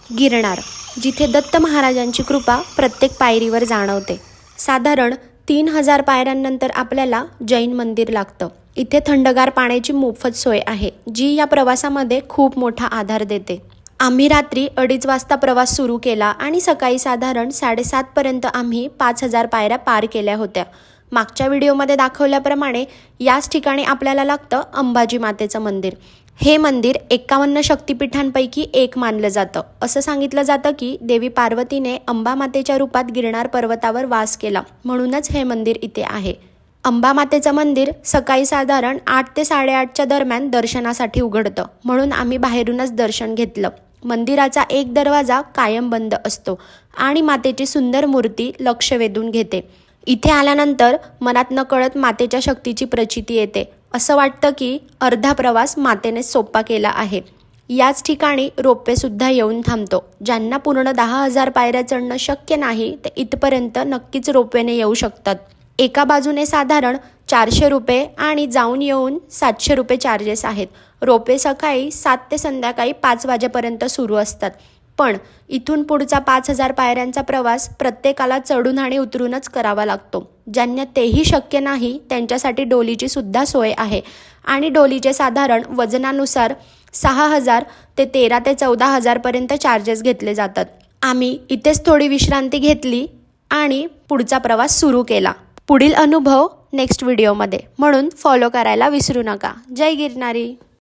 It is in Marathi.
गिरनार, जिथे दत्त महाराजांची कृपा प्रत्येक पायरीवर जाणवते। साधारण 3000 पायऱ्यांनंतर आपल्याला जैन मंदिर लागतं। इथे थंडगार पाण्याची मोफत सोय आहे, जी या प्रवासामध्ये खूप मोठा आधार देते। आम्ही रात्री 2:30 वाजता प्रवास सुरू केला आणि सकाळी साधारण 7:30 पर्यंत आम्ही 5000 पायऱ्या पार केल्या होत्या। मागच्या व्हिडिओमध्ये दाखवल्याप्रमाणे याच ठिकाणी आपल्याला लागतं अंबाजी मातेचं मंदिर। हे मंदिर 51 शक्तिपीठांपैकी एक मानलं जातं। असं सांगितलं जातं की देवी पार्वतीने अंबा मातेच्या रूपात गिरनार पर्वतावर वास केला, म्हणूनच हे मंदिर इथे आहे। अंबा मातेचं मंदिर सकाळी साधारण 8 ते 8:30च्या दरम्यान दर्शनासाठी उघडतं, म्हणून आम्ही बाहेरूनच दर्शन घेतलं। मंदिराचा एक दरवाजा कायम बंद असतो आणि मातेची सुंदर मूर्ती लक्ष वेधून घेते। इथे आल्यानंतर मनात नकळत मातेच्या शक्तीची प्रचिती येते। असं वाटतं की अर्धा प्रवास मातेने सोपा केला आहे। याच ठिकाणी रोपवे सुद्धा येऊन थांबतो। ज्यांना पूर्ण 10,000 पायऱ्या चढणं शक्य नाही ते इथपर्यंत नक्कीच रोपवेने येऊ शकतात। एका बाजूने साधारण 400 रुपये आणि जाऊन येऊन 700 रुपये चार्जेस आहेत। रोपवे सकाळी 7 ते संध्याकाळी 5 वाजेपर्यंत सुरू असतात, पण इथून पुढचा 5000 पायऱ्यांचा प्रवास प्रत्येकाला चढून आणि उतरूनच करावा लागतो। ज्यांना तेही शक्य नाही त्यांच्यासाठी डोलीची सुद्धा सोय आहे आणि डोलीचे साधारण वजनानुसार 6000 ते 13 ते 14,000 पर्यंत चार्जेस घेतले जातात। आम्ही इथेच थोडी विश्रांती घेतली आणि पुढचा प्रवास सुरू केला। पुढील अनुभव नेक्स्ट व्हिडिओमध्ये, म्हणून फॉलो करायला विसरू नका। जय गिरनारी।